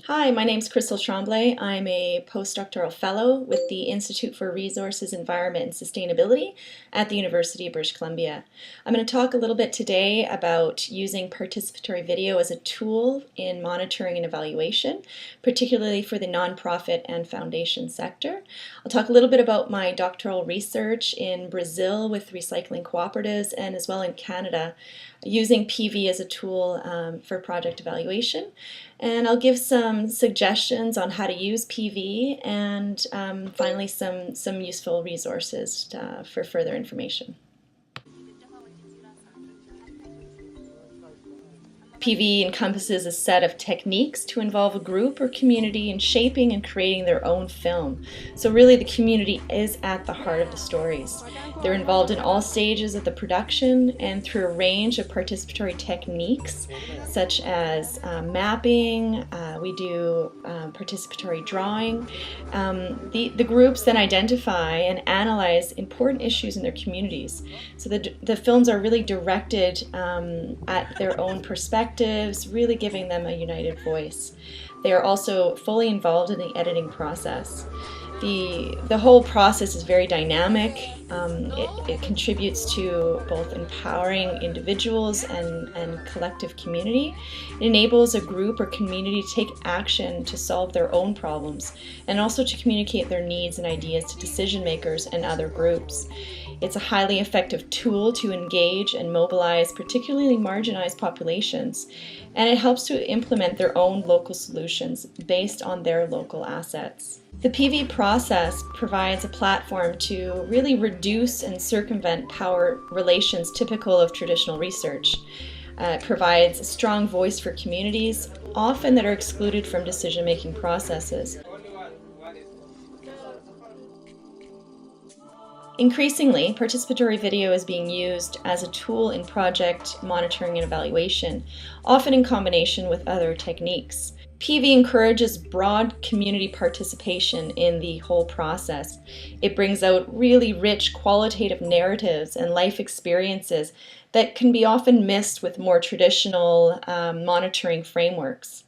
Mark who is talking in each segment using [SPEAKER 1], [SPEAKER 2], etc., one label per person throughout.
[SPEAKER 1] Hi, my name is Crystal Tremblay. I'm a postdoctoral fellow with the Institute for Resources, Environment and Sustainability at the University of British Columbia. I'm going to talk a little bit today about using participatory video as a tool in monitoring and evaluation, particularly for the nonprofit and foundation sector. I'll talk a little bit about my doctoral research in Brazil with recycling cooperatives and as well in Canada, using PV as a tool for project evaluation. And I'll give some suggestions on how to use PV and finally some useful resources for further information. PV encompasses a set of techniques to involve a group or community in shaping and creating their own film. So really the community is at the heart of the stories. They're involved in all stages of the production and through a range of participatory techniques such as mapping, we do participatory drawing. The groups then identify and analyze important issues in their communities. So the films are really directed at their own perspectives, really giving them a united voice. They are also fully involved in the editing process. The whole process is very dynamic. It contributes to both empowering individuals and collective community. It enables a group or community to take action to solve their own problems and also to communicate their needs and ideas to decision makers and other groups. It's a highly effective tool to engage and mobilize particularly marginalized populations, and it helps to implement their own local solutions based on their local assets. The PV process provides a platform to really reduce and circumvent power relations typical of traditional research. It provides a strong voice for communities, often that are excluded from decision-making processes. Increasingly, participatory video is being used as a tool in project monitoring and evaluation, often in combination with other techniques. PV encourages broad community participation in the whole process. It brings out really rich qualitative narratives and life experiences that can be often missed with more traditional monitoring frameworks.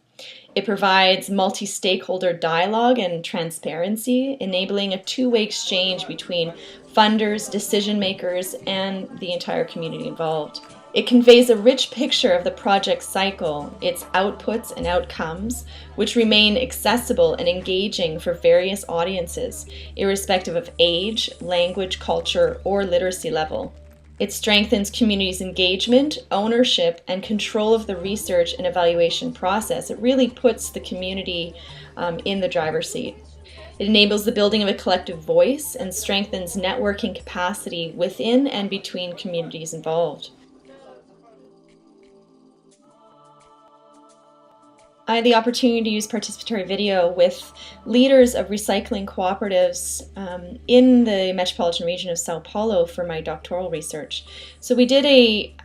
[SPEAKER 1] It provides multi-stakeholder dialogue and transparency, enabling a two-way exchange between funders, decision makers, and the entire community involved. It conveys a rich picture of the project cycle, its outputs and outcomes, which remain accessible and engaging for various audiences, irrespective of age, language, culture, or literacy level. It strengthens communities' engagement, ownership, and control of the research and evaluation process. It really puts the community in the driver's seat. It enables the building of a collective voice and strengthens networking capacity within and between communities involved. I had the opportunity to use participatory video with leaders of recycling cooperatives in the metropolitan region of Sao Paulo for my doctoral research. So we did a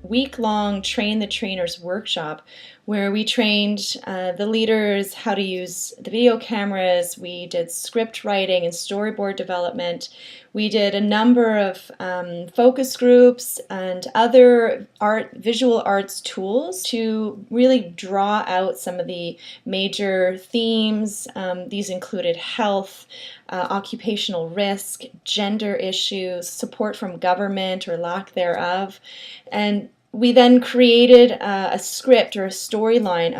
[SPEAKER 1] week-long Train the Trainers workshop where we trained the leaders how to use the video cameras. We did script writing and storyboard development. We did a number of focus groups and other visual arts tools to really draw out some of the major themes. These included health, occupational risk, gender issues, support from government or lack thereof. And we then created a script or a storyline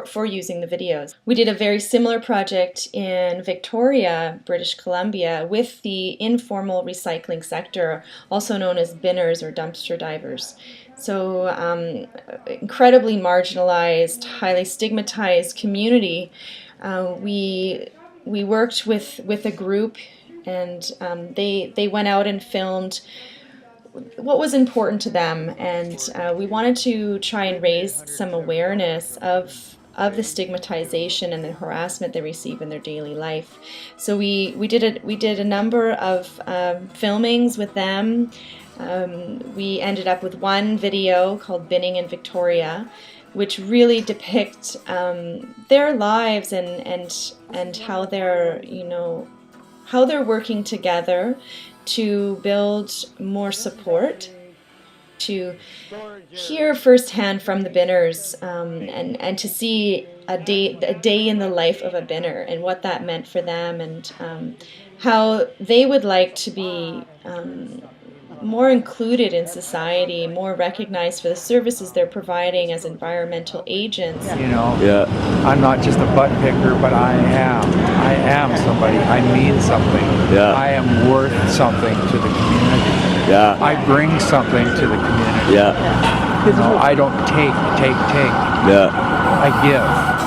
[SPEAKER 1] for using the videos. We did a very similar project in Victoria, British Columbia, with the informal recycling sector, also known as binners or dumpster divers. So incredibly marginalized, highly stigmatized community. We worked with a group, and they went out and filmed what was important to them, and we wanted to try and raise some awareness of the stigmatization and the harassment they receive in their daily life. So we did a number of filmings with them. We ended up with one video called Binning in Victoria, which really depict their lives and how they're working together to build more support to hear firsthand from the binners, and to see a day in the life of a binner and what that meant for them, and how they would like to be more included in society, more recognized for the services they're providing as environmental agents.
[SPEAKER 2] You know, I'm not just a butt picker, but I am somebody. I mean something. I am worth something to the community. I bring something to the community. You know, I don't take. I give.